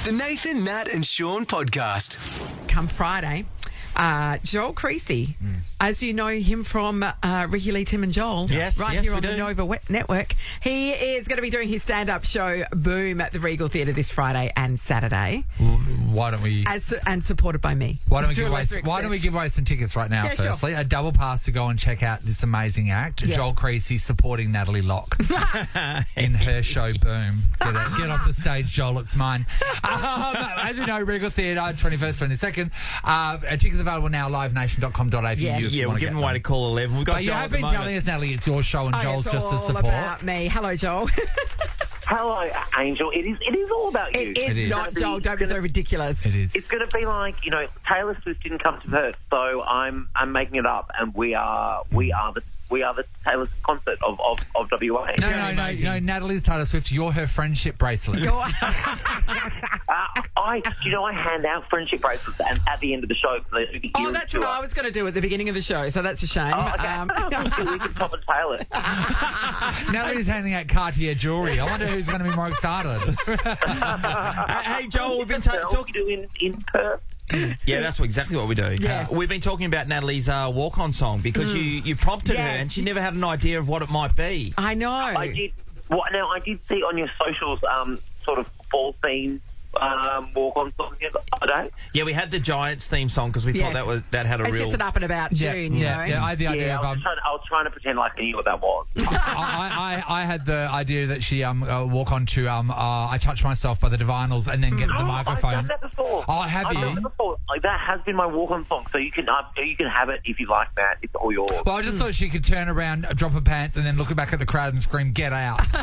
The Nathan, Nat and Shaun podcast. Come Friday, Joel Creasey, as you know him from Ricky Lee, Tim and Joel, Yes, here we on the do. Nova Network. He is going to be doing his stand-up show, Boom, at the Regal Theatre this Friday and Saturday, Why don't we? and supported by me. Why don't we To give a away? lesser Why don't we extent. give away some tickets right now? Yeah, sure. Firstly, a double pass to go and check out this amazing act. Yes. Joel Creasey supporting Natalie Locke in her show Boom. Get off the stage, Joel. It's mine. As we know, Regal Theatre, 21st, 22nd. Tickets available now. LiveNation.com.au. Yeah. Yeah, we're giving away to call 11. We've got But you Joel have at the been moment. telling us, Natalie, it's your show and Joel's it's just the all support. about me. Hello, Joel. Hello, Angel. It is all about you. It's is. not, Joel. Don't be so ridiculous. It is. It's going to be like, Taylor Swift didn't come to Perth, so I'm making it up, and we are the Taylor Swift concert of WA. No, Natalie's Taylor Swift. You're her friendship bracelet. I hand out friendship bracelets and at the end of the show. Oh, that's what I was going to do at the beginning of the show, so that's a shame. Oh, okay. We can top and tail it. Natalie's handing out Cartier jewellery. I wonder who's going to be more excited. Hey, Joel, we've been What talking... we do in Perth. Yeah, that's exactly what we do. Yes. We've been talking about Natalie's walk-on song because you prompted her Yes. and she never had an idea of what it might be. I know. I did. I did see on your socials sort of fall theme walk-on song the other day. Yeah, we had the Giants theme song because we Yes. thought that had a It's real... just an up and about tune, you know. I had the idea Yeah, of. I was trying to pretend like I knew what that was. I had the idea that she walk on to I Touch Myself by the Divinals and then get the I've microphone. done that before. Oh, have I've you? done that before. Like, that has been my walk-on song, so you can have it if you like that. It's all yours. Well, I just thought she could turn around, drop her pants, and then look back at the crowd and scream, "Get out!" But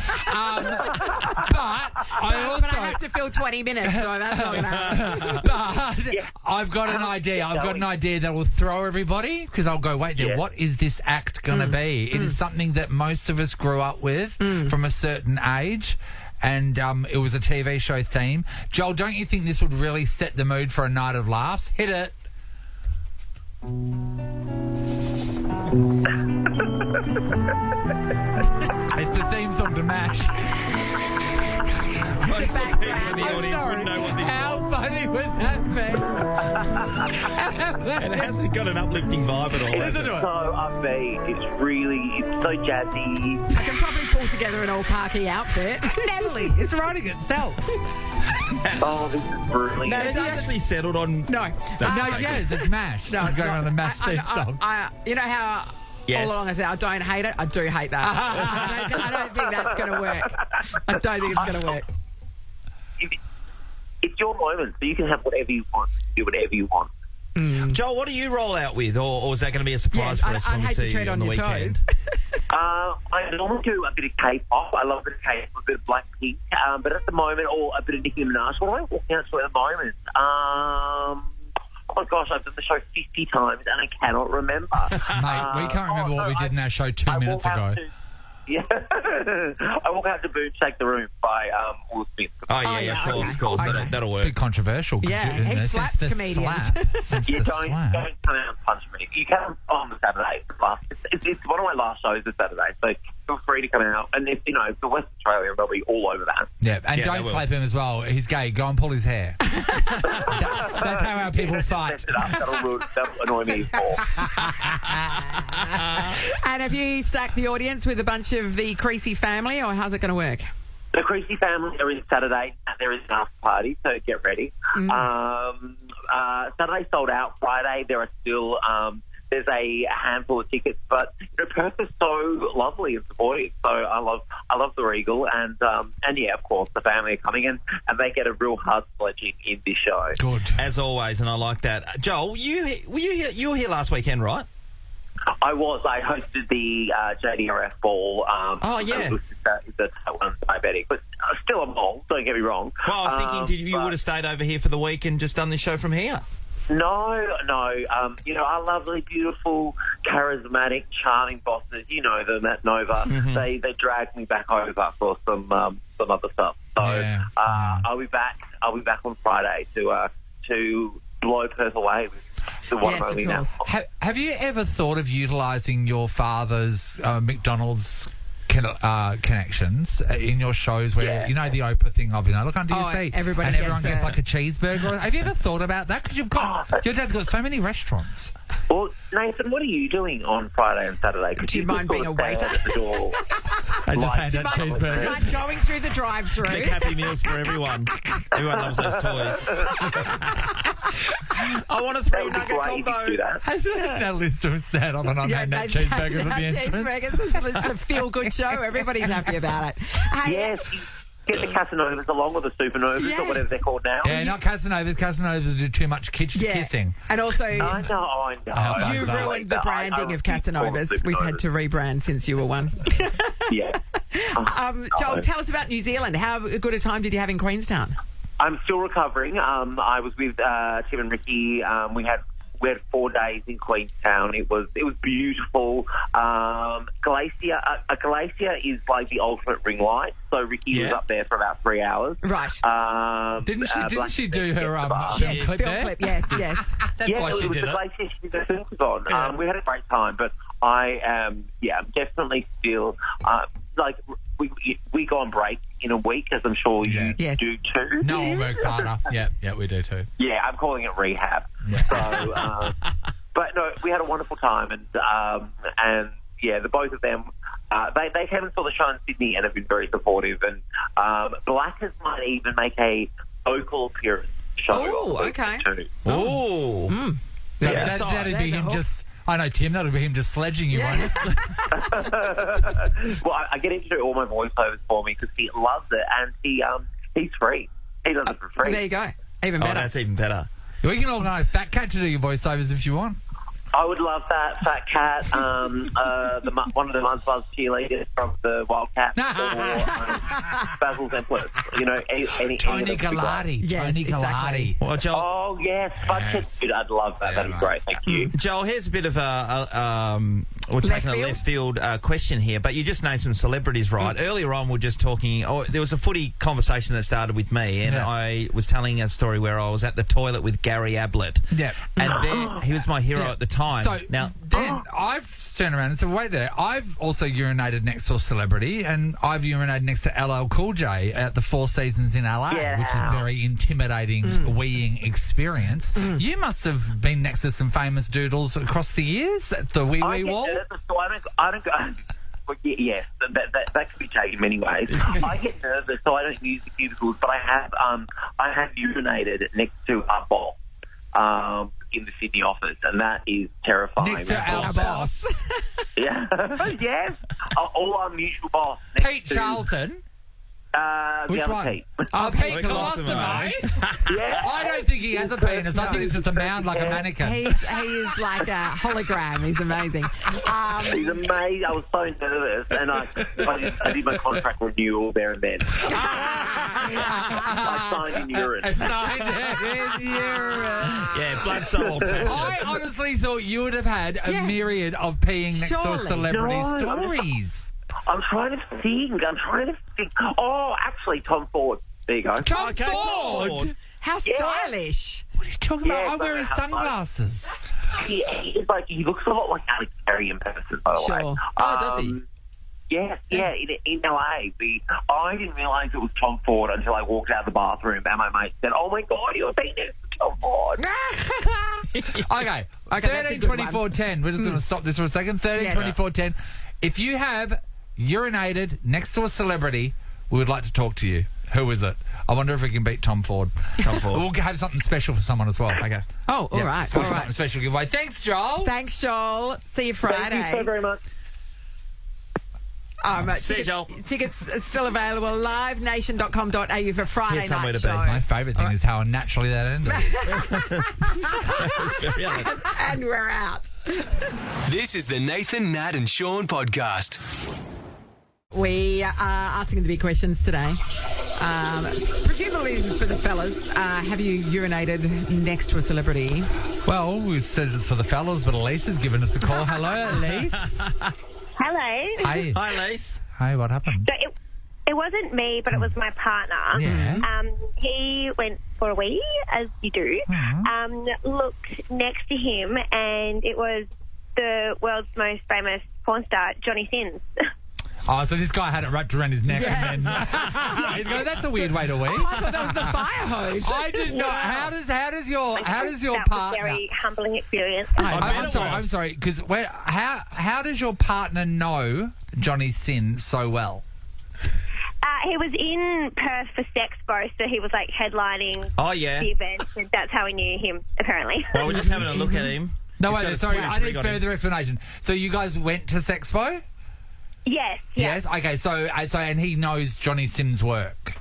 I also. But I have to fill 20 minutes, so that's not going to happen. But Yeah. I've got an idea. I've got an idea that will throw everybody because I'll go, wait there, Yeah. what is this act going to be? It is something that most of us grew up with from a certain age. And it was a TV show theme. Joel, don't you think this would really set the mood for a night of laughs? Hit it. It's the theme song to MASH. Most of the people in the I'm audience sorry. wouldn't know what this is. How funny would that be? And it hasn't got an uplifting vibe at all, has Isn't it? it? So upbeat. It's so jazzy. I can probably pull together an old parky outfit. Natalie, it's writing itself. Oh, this is brilliant. Now, have you actually settled on... No. No, she is. It's MASH. No, It's it's going not. on the MASH theme song. You know how Yes. all along I said I don't hate it? I do hate that. I don't think that's going to work. I don't think it's going to work. It's your moment, so you can have whatever you want. Do whatever you want. Joel, what do you roll out with? Or is that going to be a surprise Yes, for us I'd when we hate to see tread you on on the your weekend? toes. I normally do a bit of K-pop. I love a bit of K-pop, a bit of Blackpink. But at the moment, or a bit of Nicki Minaj. What am I walking out to at the moment? Oh my gosh, I've done the show 50 times and I cannot remember. Mate, we can't remember what we did in our show 2 minutes ago. I walk out to Boom Shake the Room by Will Smith. Oh, yeah, yeah, of course, okay. of course. Okay. That'll work. Bit controversial. Yeah, isn't he it? slaps Since the comedians. Since You the don't slap. come out and punch me. You can on the Saturday. It's one of my last shows this Saturday, so feel free to come out. And if for West Australia, they'll be all over that. Yeah, and Yeah, don't they will. slap him as well. He's gay. Go and pull his hair. That's how our people fight. That'll annoy me more. And have you stacked the audience with a bunch of the Creasey family, or how's it going to work? The Creasey family are in Saturday. There is an after party, so get ready. Saturday sold out. Friday there are still there's a handful of tickets, but Perth is so lovely and supportive. So I love the Regal, and yeah, of course the family are coming in, and they get a real hard sledging in this show. Good. As always, and I like that. Joel, you were here last weekend, right? I hosted the JDRF ball. Oh, yeah. It's a type 1 diabetic, but still a ball, don't get me wrong. Well, I was thinking you would have stayed over here for the week and just done this show from here. No. Our lovely, beautiful, charismatic, charming bosses, you know them at Nova, they dragged me back over for some other stuff. So Yeah. I'll be back on Friday to blow Perth away with the one Yes, of only now. course. Have you ever thought of utilising your father's McDonald's connections in your shows where, you know, the Oprah thing, I'll be look under your seat. Everybody and everyone gets gets like a cheeseburger. Have you ever thought about that? Because your dad's got so many restaurants. Well, Nathan, what are you doing on Friday and Saturday? Do you mind being a waiter? At the door. I just hand Do out you cheeseburgers. mind going through the drive-through? Make Happy Meals for everyone. Everyone loves those toys. I want a That 3 would be nugget great if you combo. do that. That list of stand up and I'm handing out cheeseburgers at the entrance. It's a feel-good show. Everybody's happy about it. Hey, Yes, you get the Casanovas along with the Supernovas Yes. or whatever they're called now. Yeah, not Casanovas. Casanovas do too much kissing. And also, I know. you ruined the branding of Casanovas. We've had to rebrand since you were one. Yeah. Joel, tell us about New Zealand. How good a time did you have in Queenstown? I'm still recovering. I was with Tim and Ricky. We had 4 days in Queenstown. It was beautiful. Glacier. A glacier is like the ultimate ring light. So Ricky was up there for about 3 hours. Right. Didn't she do her Film clip there? clip, yes. That's why she it was did the it. glacier she did the films on. We had a great time, but I am, definitely still like we go on break in a week, as I'm sure you do too. No one works harder. Yeah, we do too. Yeah, I'm calling it rehab. So, but no, we had a wonderful time, and the both of them, they came and saw the show in Sydney and have been very supportive. And Blackers might even make a vocal appearance show. Oh, okay. Too. Oh. That'd be him just. I know, Tim. That'll be him just sledging you, won't it? Well, I get him to do all my voiceovers for me because he loves it, and he's free. He does it for free. There you go. Even Oh, better. that's even better. We can organise Fat Cat to do your voiceovers if you want. I would love that. Fat Cat, one of the Munsbuzz cheerleaders from the Wildcats, or Basil Zemplis. You know, any Tony of them would be great. Galati. Yes, Tony exactly. Galati. Well, Joel, Oh, yes. Fat Cat's good. I'd love that. That'd be great. Thank you. Joel, here's a bit of we're taking a left field question here, but you just named some celebrities, right? Earlier on, we're just talking. There was a footy conversation that started with me, and I was telling a story where I was at the toilet with Gary Ablett. Yeah. And there, he was my hero at the time. So now, then I've turned around and said, wait there, I've also urinated next to a celebrity, and I've urinated next to LL Cool J at the Four Seasons in LA, which is a very intimidating weeing experience. You must have been next to some famous doodles across the years at the Wee Wee Wall. I don't go. Well, yes, that could be taken in many ways. I get nervous, so I don't use the cubicles. But I have urinated next to our boss in the Sydney office, and that is terrifying. Next to our boss. Yeah, yes, all our mutual boss. Pete Charlton. Which the other one? Pete. Pete Colosimo. Yeah. I don't think he has a penis. I think it's just a mound like a mannequin. He is like a hologram. He's amazing. He's amazing. I was so nervous, and I did my contract renewal there and then. I signed in urine. yeah, blood, soul, old fashioned. I honestly thought you would have had a myriad of peeing next to a celebrity stories. I'm trying to think. Oh, actually, Tom Ford. There you go. Tom Ford? How stylish. What are you talking about? Yeah, I'm wearing sunglasses. He looks a lot like Alex Perry in person, by the way. Sure. Does he? Yeah, in LA. I didn't realise it was Tom Ford until I walked out of the bathroom and my mate said, "Oh my God, you're being next to Tom Ford." Okay, that's a 13, good 24, 10. We're just going to stop this for a second. 13, 24, 10. If you have urinated next to a celebrity, we would like to talk to you. Who is it? I wonder if we can beat Tom Ford. We'll have something special for someone as well. Okay. Oh, all right. Something special giveaway. Thanks, Joel. Thanks, Joel. See you Friday. Thank you so very much. See you, Joel. Tickets are still available. livenation.com.au for Friday Here's somewhere night to be. show. My favourite thing is how naturally that ended. Very elegant. And we're out. This is the Nathan, Nat and Shaun podcast. We are asking the big questions today. Presumably this is for the fellas. Have you urinated next to a celebrity? Well, we said it's for the fellas, but Elise has given us a call. Hello, Elise. Hello. Hey. Hi, Lise. Hey, what happened? So it wasn't me, but it was my partner. Yeah. He went for a wee, as you do. Looked next to him, and it was the world's most famous porn star, Johnny Sins. Oh, so this guy had it wrapped around his neck and then he's going, that's a weird way to wee. Oh, I thought that was the fire hose. I did not. How does your that partner? was a very humbling experience. I'm sorry, because how does your partner know Johnny Sin so well? He was in Perth for Sexpo, so he was like headlining the event. So that's how we knew him, apparently. Well, we're just having a look at him. No, He's got wait, a sorry, Swedish I need ring on him. further explanation. So you guys went to Sexpo? Yes. Yeah. Yes. Okay. So and he knows Johnny Sim's work.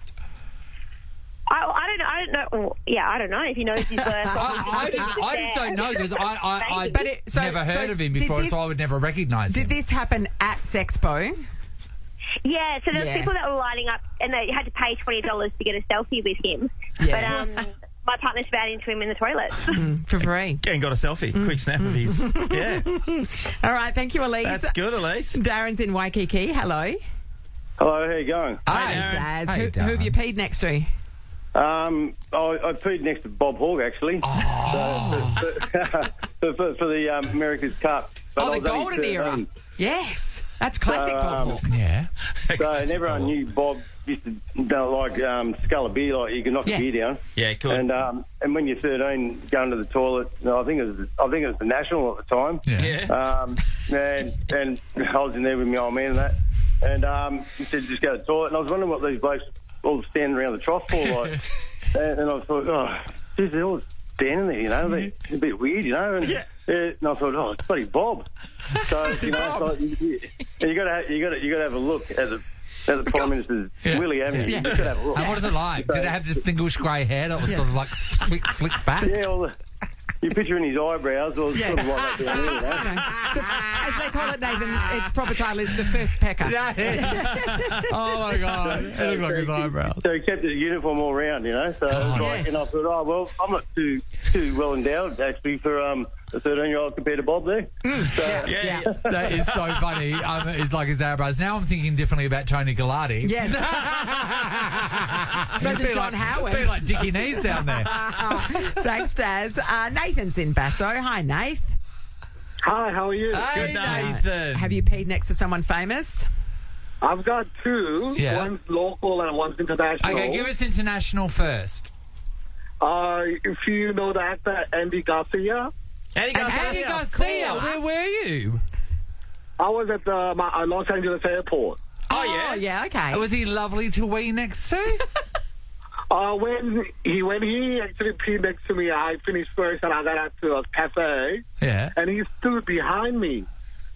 I don't know. Yeah, I don't know if he knows his work. I just don't know because I never heard of him before, so I would never recognise him. Did this happen at Sexpo? Yeah, so there were people that were lining up and they had to pay $20 to get a selfie with him. Yeah. But my partner spat into him in the toilet. For free. And got a selfie. Quick snap of his. Yeah. All right, thank you, Elise. That's good, Elise. Darren's in Waikiki. Hello. Hello, how you going? Hi, Darren. Daz. Hey, Who have you peed next to? I peed next to Bob Hawke, actually. For the America's Cup. But I The was only golden era. 13. Yes. That's classic Bob Hawke. Yeah. So everyone knew Bob used to scull a beer, like you could knock a beer down. Yeah, cool. And when you're 13, going to the toilet, I think it was the National at the time. Yeah. And I was in there with my old man and that. And he said, just go to the toilet. And I was wondering what these blokes all standing around the trough for, like. and I thought, geez, they're all standing there, you know. It's a bit weird, you know. And I thought, it's bloody Bob. So you know, you got to have a look at the Prime Minister's Willie Avenue. You got to have a look. And what is it like? Did it have distinguished grey hair that was sort of like slicked back? Yeah, well, you picture in his eyebrows, or sort of like that down there, you know. As they call it, Nathan, its proper title is the first pecker. Oh my God! It looked like his eyebrows. So he kept his uniform all round, you know. So it was like, and I thought, well, I'm not too well endowed actually for a 13-year-old compared to Bob there. That is so funny. It's like his eyebrows. Now I'm thinking differently about Tony Gallardi. Yes. Imagine John Howard. Be like Dickie Knees down there. Thanks, Daz. Nathan's in Basso. Hi, Nath. Hi, how are you? Hey, Nathan. Have you peed next to someone famous? I've got two. Yeah. One's local and one's international. Okay, give us international first. If you know the actor Andy Garcia, Andy Garcia, where were you? I was at the Los Angeles airport. Oh, yeah, okay. Was he lovely to wee next to? When he actually peed next to me, I finished first and I got out to a cafe. Yeah. And he stood behind me.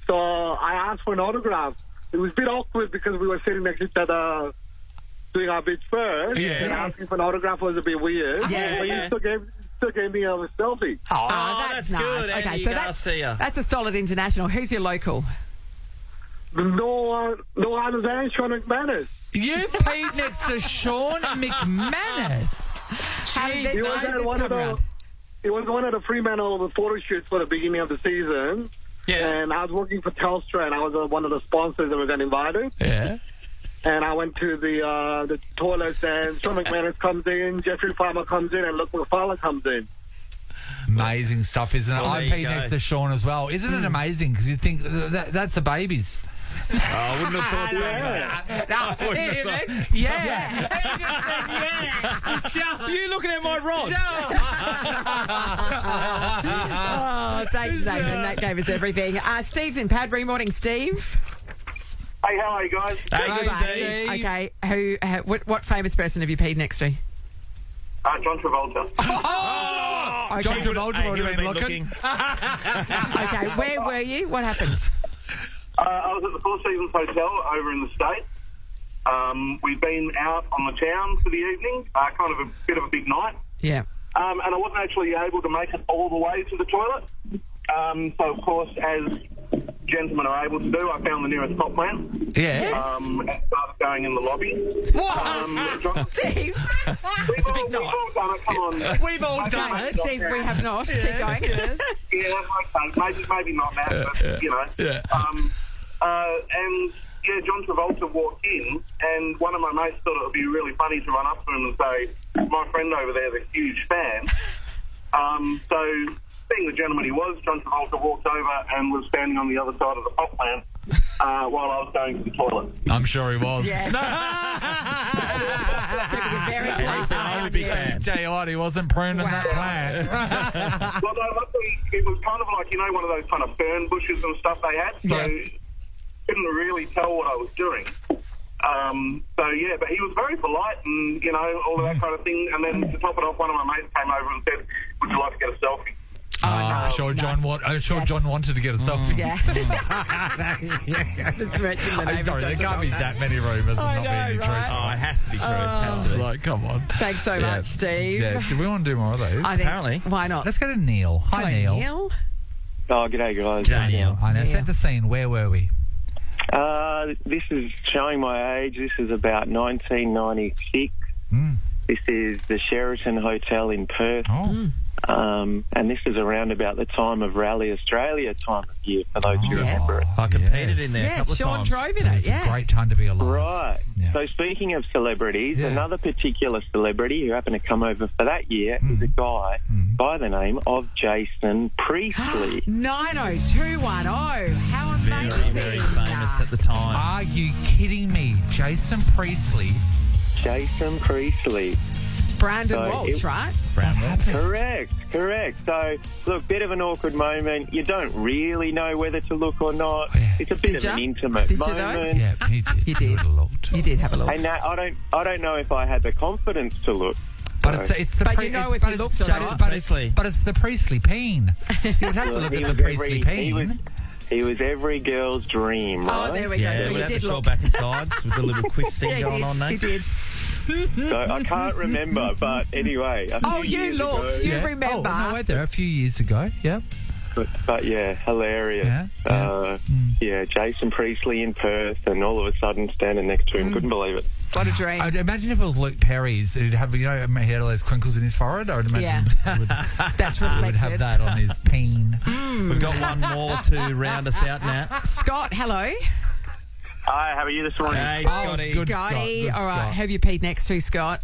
So I asked for an autograph. It was a bit awkward because we were sitting next to each other doing our bits first. Yeah. And asking for an autograph was a bit weird. Yeah. But he still gave me a selfie. Oh, that's nice. good, Okay, Andy so Garcia. that's a solid international. Who's your local? No other than Sean McManus. You peed next to Sean McManus. How did He was at one of the Fremantle photo shoots for the beginning of the season. Yeah. And I was working for Telstra, and I was one of the sponsors that was invited. Yeah. And I went to the toilets, and Sean McManus comes in, Jeffrey Farmer comes in, and Luke McFarlane comes in. Amazing stuff, isn't it? Well, I there peed you next go. to Sean as well. Isn't it amazing? Because you think that's a baby's. I wouldn't have thought so. You looking at my rod? Oh, thanks, Nathan. That gave us everything. Steve's in Padbury. Morning, Steve. Hey, how are you guys? Hey, good Steve. Steve. Okay, what famous person have you peed next to? John Travolta. Okay. John Travolta would have been looking. Okay, where were you? What happened? I was at the Four Seasons Hotel over in the States. We'd been out on the town for the evening, kind of a bit of a big night. Yeah. And I wasn't actually able to make it all the way to the toilet. So, of course, as gentlemen are able to do, I found the nearest top plant. Yeah. And started going in the lobby. Steve. We've all done it, come on. We've all done it. Steve, we have not. Keep going. Yeah, okay. Maybe not that, but, you know. Yeah. And, John Travolta walked in, and one of my mates thought it would be really funny to run up to him and say, my friend over there is a huge fan. So, being the gentleman he was, John Travolta walked over and was standing on the other side of the pot plant while I was going to the toilet. I'm sure he was. Yes. I would be fan. Tell you what, he wasn't pruning that plant. Well, no, luckily, it was kind of like, one of those kind of fern bushes and stuff they had, so couldn't really tell what I was doing. But he was very polite and, all of that kind of thing. And then to top it off, one of my mates came over and said, would you like to get a selfie? I'm sure John wanted to get a selfie. Yeah. Sorry, there can't be that many rumours and not be any truth. Oh, it has to be true. It has to be. Like, come on. Thanks so much, Steve. Yeah. Do we want to do more of those? Apparently. Why not? Let's go to Neil. Hi, Hello, Neil. Oh, g'day, guys. G'day, Neil. I know. Set the scene. Where were we? This is showing my age. This is about 1996. This is the Sheraton Hotel in Perth. And this is around about the time of Rally Australia time of year, for those who remember it. I competed in there a couple of Sean times. drove in it, It's a great time to be alive. Right. Yeah. So speaking of celebrities, another particular celebrity who happened to come over for that year is a guy by the name of Jason Priestley. 90210. How amazing. Very, very famous at the time. Are you kidding me? Jason Priestley. Jason Priestley. Brandon So Walsh, right? Correct. So, look, bit of an awkward moment. You don't really know whether to look or not. Yeah. It's a bit of an intimate Did you though? moment. Yeah, he did. You did. He would have looked. You did have a look. Hey, Nat, I don't know if I had the confidence to look. But it's the But you know if he looked or not. But it's the Priestley peen. You would have to look at the Priestley peen. He was every girl's dream, right? Oh, there we go. Yeah, So we you had the did short look. back and sides with the little quiff thing going on, He Nate. did. So I can't remember, but anyway. Oh, you looked. You remember. Oh, no, wait there. A few years ago. Yep. But yeah, hilarious. Yeah, Jason Priestley in Perth, and all of a sudden standing next to him. Couldn't believe it. What a dream. I'd imagine if it was Luke Perry's, it'd have, he had all those crinkles in his forehead. I would imagine That's he would reflected. have that on his peen. We've got one more to round us out, Nat. Scott, hello. Hi, how are you this morning? Hey, Scotty. Good Scotty. Scott, All right. Scott. Have you peed next to, Scott?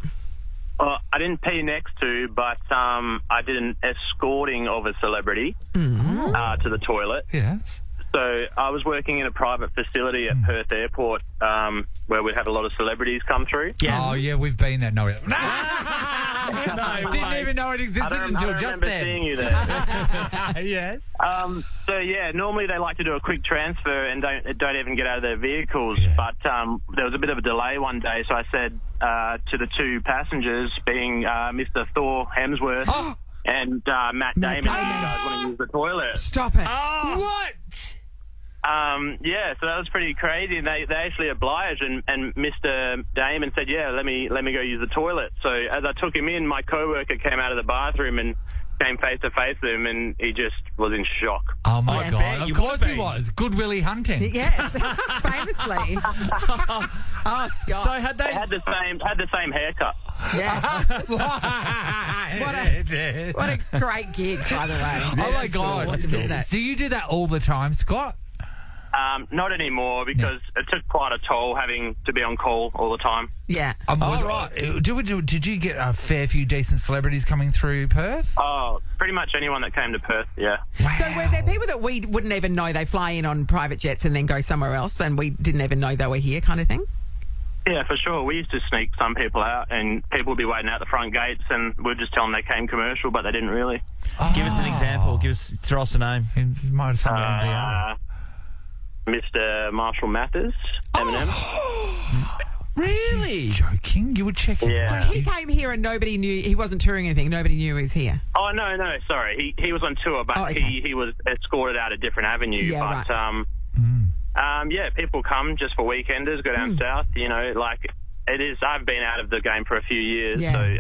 Well, I didn't pee next to, but I did an escorting of a celebrity to the toilet. Yes. So I was working in a private facility at Perth Airport where we'd have a lot of celebrities come through. Yeah. Oh, yeah, we've been there. No, didn't even know it existed until just then. Seeing you there. Yes. So yeah, normally they like to do a quick transfer and don't even get out of their vehicles. Yeah. But there was a bit of a delay one day, so I said to the two passengers, being Mr. Thor Hemsworth and Matt Damon, you guys want to use the toilet? Stop it. What? Yeah, so that was pretty crazy, and they actually obliged, and Mr. Damon said, "Yeah, let me go use the toilet." So as I took him in, my coworker came out of the bathroom and came face to face with him, and he just was in shock. Oh my Yeah, God! Of course he was. Good Willie Hunting. Yes, famously. Oh, Scott. So had They they... had the same haircut. Yeah. What a great gig, by the way. Oh my God! Awesome, isn't it? Do you do that all the time, Scott? Not anymore, because it took quite a toll having to be on call all the time. Yeah. Did you get a fair few decent celebrities coming through Perth? Oh, pretty much anyone that came to Perth, yeah. Wow. So were there people that we wouldn't even know they fly in on private jets and then go somewhere else and we didn't even know they were here kind of thing? Yeah, for sure. We used to sneak some people out, and people would be waiting out the front gates, and we'd just tell them they came commercial, but they didn't really. Give us an example. Throw us a name. He might have signed an NDA. Mr. Marshall Mathers, Eminem. Really? Joking? You would check his Yeah. So he came here and nobody knew, he wasn't touring anything, nobody knew he was here. Oh, no, sorry. He was on tour, but he was escorted out a different avenue. Yeah, but, yeah, people come just for weekenders, go down south, it is. I've been out of the game for a few years, so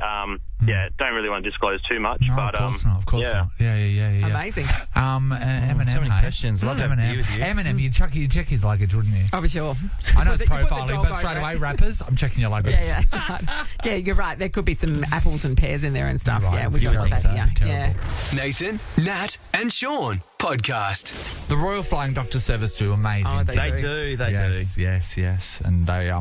don't really want to disclose too much. No, but of course not. Yeah. Amazing. Eminem, so many hey? questions. Love to have a beer with you. Eminem, you'd check his luggage, wouldn't you? Oh, for sure. I know You it's put the profiling, dog but straight over away, it. rappers, I'm checking your luggage. Yeah, that's right. Yeah, you're right. There could be some apples and pears in there and stuff. Right. Yeah, we You got would that think so. here. Terrible. Yeah. Nathan, Nat, and Sean podcast. The Royal Flying Doctor Service do amazing. Oh, They do. Yes. And they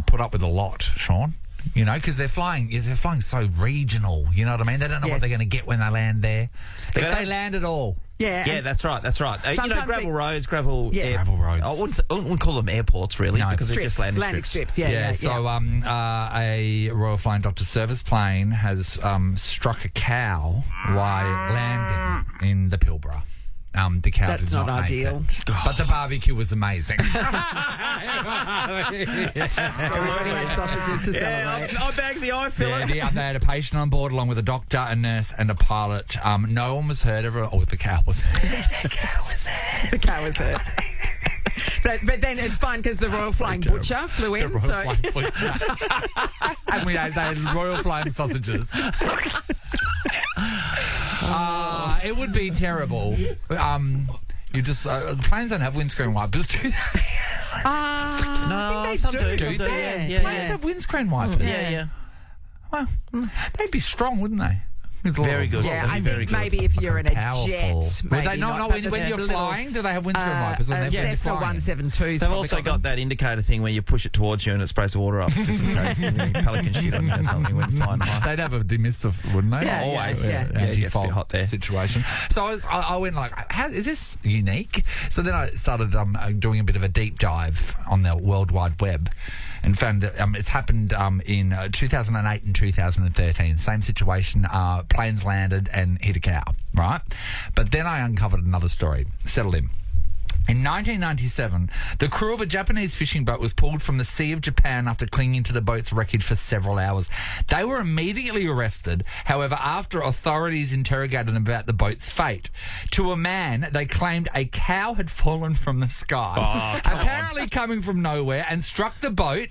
put up with a lot, Sean. You know, because they're flying so regional. You know what I mean? They don't know what they're going to get when they land there. If they land at all, Yeah, that's right. Gravel roads, gravel roads. I wouldn't call them airports, really, because they're just landing strips. So a Royal Flying Doctor Service plane has struck a cow while landing in the Pilbara. The cow That's did not ideal. But the barbecue was amazing. Everybody had sausages to celebrate. Bagsy, I feel it. They had a patient on board along with a doctor, a nurse and a pilot. No one was hurt. The cow was hurt. The cow was hurt. But then it's fine because the Royal Flying Butcher flew in. And they had Royal Flying sausages. It would be terrible. You just planes don't have windscreen wipers, do they? No, some do. Planes have windscreen wipers. Yeah. Well, they'd be strong, wouldn't they? Very good. Yeah, I think maybe if you're in a jet. Would they not when you're flying, do they have windscreen wipers? Cessna 172s. They've also got that indicator thing where you push it towards you and it sprays the water up, just in case any pelican shit on you or something when flying high. They'd have a demister, wouldn't they? Yeah, always. Anti-fog hot there. situation. So I went like, is this unique? So then I started doing a bit of a deep dive on the World Wide Web and found that it's happened in 2008 and 2013. Same situation. Planes landed and hit a cow, right? But then I uncovered another story. Settle in. In 1997, the crew of a Japanese fishing boat was pulled from the Sea of Japan after clinging to the boat's wreckage for several hours. They were immediately arrested, however, after authorities interrogated them about the boat's fate. To a man, they claimed a cow had fallen from the sky, apparently coming from nowhere, and struck the boat,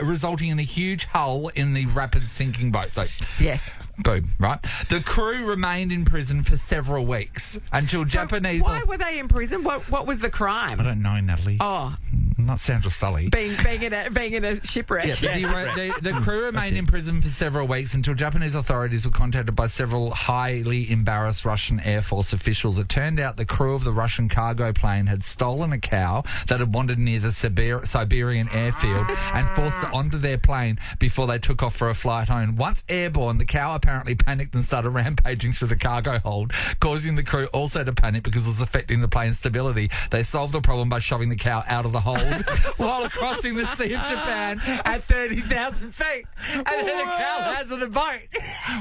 resulting in a huge hole in the rapid sinking boat. So, yes. Boom, right? The crew remained in prison for several weeks until Japanese... Why were they in prison? What was the crime? I don't know, Natalie. Oh. Not Sandra Sully. Being in a shipwreck. Yeah, the crew remained in prison for several weeks until Japanese authorities were contacted by several highly embarrassed Russian Air Force officials. It turned out the crew of the Russian cargo plane had stolen a cow that had wandered near the Siberian airfield and forced it onto their plane before they took off for a flight home. Once airborne, the cow apparently panicked and started rampaging through the cargo hold, causing the crew also to panic because it was affecting the plane's stability. They solved the problem by shoving the cow out of the hold while crossing the Sea of Japan at 30,000 feet. And then the cow lands on the boat.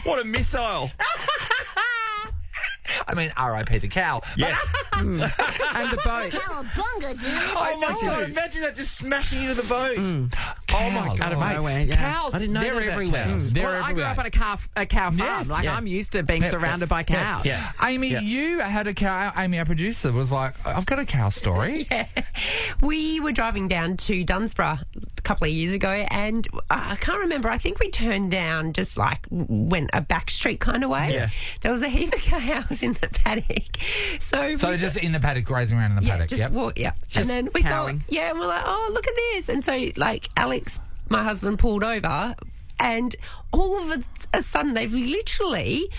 What a missile. I mean, R.I.P. the cow. Yes. And the boat. Cowabunga, dude. Oh, my God. Imagine that just smashing into the boat. Oh, my God. Out of nowhere, yeah. Cows, I didn't know they're about everywhere. cows. They're I grew everywhere. up on a cow farm. Yes, I'm used to being surrounded by cows. Yeah. Amy, you had a cow. Amy, our producer, was like, I've got a cow story. Yeah. We were driving down to Dunsborough a couple of years ago, and I can't remember. I think we turned down just like went a back street kind of way. Yeah. There was a heap of cows in the paddock. So just in the paddock, grazing around in the paddock. Just walk, and then we cowing. go, and we're like, oh, look at this. And so, like, Alex, my husband, pulled over, and all of a sudden they've literally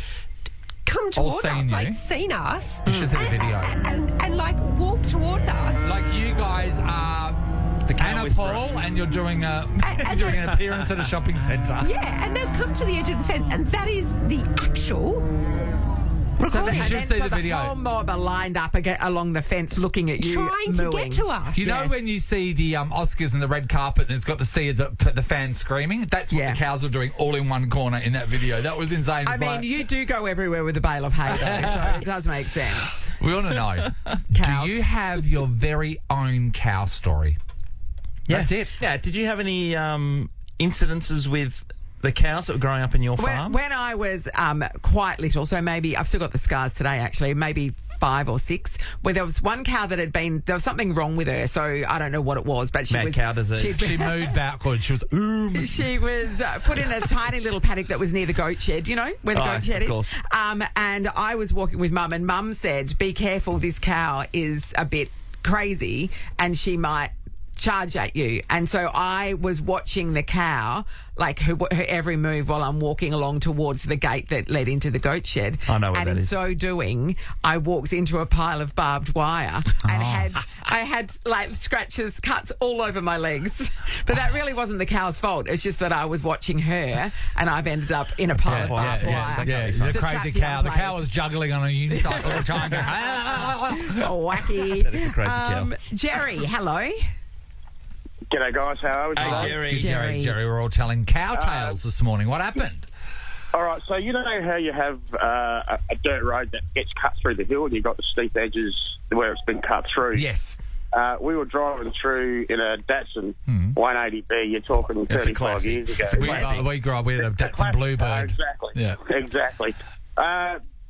come towards us, seen us. You should see the video. And like, walk towards us. Like, you guys are Anna Paul, and you're doing an appearance at a shopping centre. Yeah, and they've come to the edge of the fence, and that is the actual... So you should see the video. The whole mob are lined up along the fence looking at you, trying to get to us. You know when you see the Oscars and the red carpet and it's got the fans screaming? That's what the cows are doing all in one corner in that video. That was insane. I mean, you do go everywhere with a bale of hay, though, so it does make sense. We want to know, do you have your very own cow story? Yeah. That's it. Yeah. Did you have any incidences with the cows that were growing up in your farm? When I was quite little, so maybe I've still got the scars today, actually, maybe 5 or 6, where there was one cow that there was something wrong with her, so I don't know what it was, but she was... cow disease. She moved backwards. She was... She was put in a tiny little paddock that was near the goat shed, you know, where the goat shed is. Course. And I was walking with Mum, and Mum said, be careful, this cow is a bit crazy, and she might charge at you. And so I was watching the cow, like her every move while I'm walking along towards the gate that led into the goat shed. I know what and that in is. so doing, I walked into a pile of barbed wire and I had like scratches, cuts all over my legs. But that really wasn't the cow's fault. It's just that I was watching her and I've ended up in a pile of barbed wire. The crazy cow. The cow was juggling on a unicycle trying to wacky. That is a crazy cow. Jerry, hello. G'day, guys. How are we? Hey, Jerry. Jerry, we're all telling cow tales this morning. What happened? All right, so you know how you have a dirt road that gets cut through the hill and you've got the steep edges where it's been cut through? Yes. We were driving through in a Datsun 180B. You're talking 35 years ago. We grew up with a Datsun Bluebird. Exactly. Yeah. Exactly.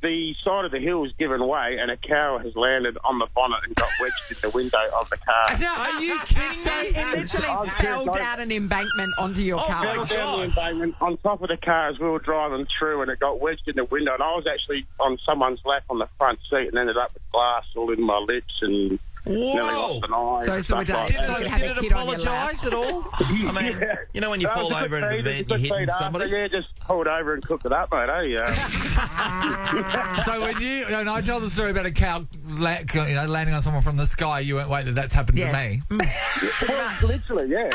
The side of the hill was given way and a cow has landed on the bonnet and got wedged in the window of the car. No, are you kidding me? It literally fell down an embankment onto your car. Fell down the embankment on top of the car as we were driving through, and it got wedged in the window. And I was actually on someone's lap on the front seat and ended up with glass all in my lips and nearly lost an eye. Those were days. Did it apologise at all? I mean, you know when you fall over in an event, you're hitting somebody? Yeah, just pulled over and cooked it up, mate, So when I tell the story about a cow landing on someone from the sky, you went, wait, that's happened to me. Well, literally, yeah.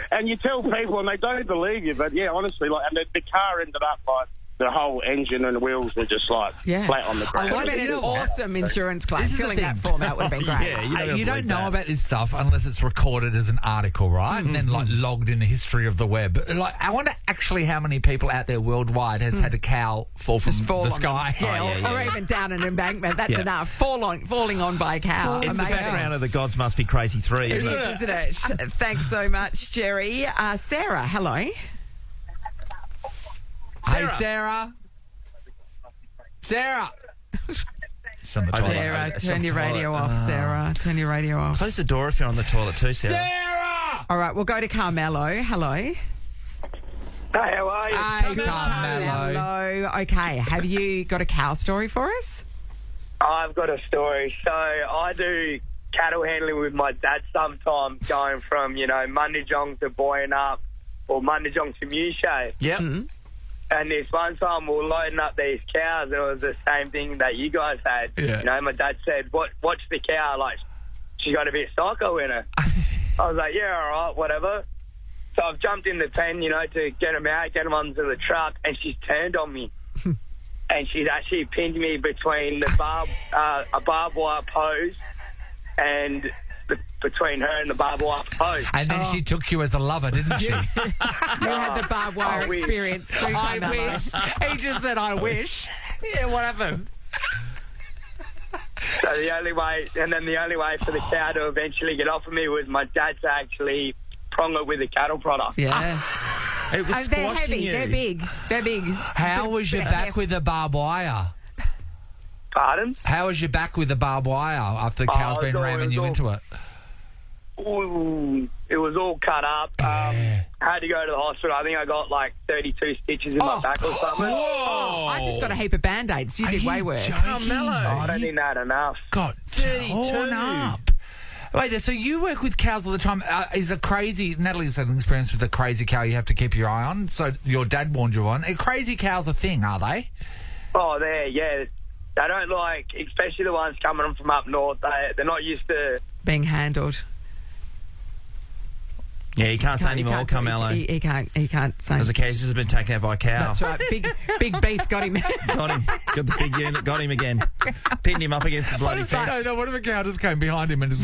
And you tell people and they don't believe you, but yeah, honestly, like, and the car ended up like the whole engine and wheels were just like flat on the ground. I would have been an awesome insurance claim. Filling that form out would have been great. Yeah, you don't know about this stuff unless it's recorded as an article, right? And then like logged in the history of the web. Like, I wonder actually how many people out there worldwide has had a cow fall from the sky. Or even down an embankment. That's enough. Falling on by a cow. It's the background of the Gods Must Be Crazy 3, isn't it? Isn't it? Thanks so much, Jerry. Sarah, hello. Hey, Sarah. Sarah, turn your radio off, Sarah. Turn your radio off. Close the door if you're on the toilet too, Sarah. Sarah! All right, we'll go to Carmelo. Hello. Hey, how are you? Hey, Carmelo. Okay, have you got a cow story for us? I've got a story. So I do cattle handling with my dad sometimes, going from, Mundijong to Boyanup or Mundijong to Mewshay. Yep. Mm-hmm. And this one time we were loading up these cows and it was the same thing that you guys had. Yeah. My dad said, watch the cow, like, she got a bit psycho in her. I was like, yeah, all right, whatever. So I've jumped in the pen, to get them out, get them onto the truck, and she's turned on me. And she's actually pinned me between the a barbed wire post and between her and the barbed wire post. And then she took you as a lover, didn't she? You had the barbed wire experience too. I wish. He just said, I wish. Yeah, what happened? So the only way for the cow to eventually get off of me was my dad to actually prong it with a cattle prod. Yeah. It was they're heavy. you. They're big. They're big. How was your back with the barbed wire? Pardon? How was your back with the barbed wire after the cow's been ramming you into it? Ooh, it was all cut up. Had to go to the hospital. I think I got like 32 stitches in my back or something. Whoa! I just got a heap of Band-Aids. You did way worse. Carmelo. I don't think that enough. Got 32. torn up. Wait, so you work with cows all the time. Natalie's had an experience with a crazy cow you have to keep your eye on. So your dad warned you on. Are crazy cows a thing, are they? Oh, yeah. They don't like, especially the ones coming from up north, they're not used to being handled. Yeah, he can't say anymore, Carmelo. He can't say. As the case has been taken out by a cow. That's right. Big beef got him. Got him. Got the big unit. Got him again. Pinned him up against the bloody fence. No, what if a cow just came behind him and just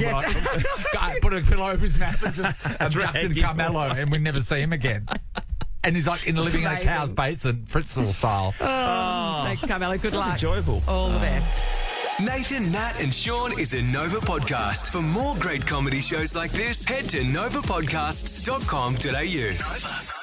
put a pillow over his mouth and just abducted Carmelo and we never see him again? And he's like living in a cow's basin, Fritzl style. Thanks, Carmelo. Good luck. Enjoyable. All the best. Nathan, Nat and Sean is a Nova podcast. For more great comedy shows like this, head to novapodcasts.com.au. Nova.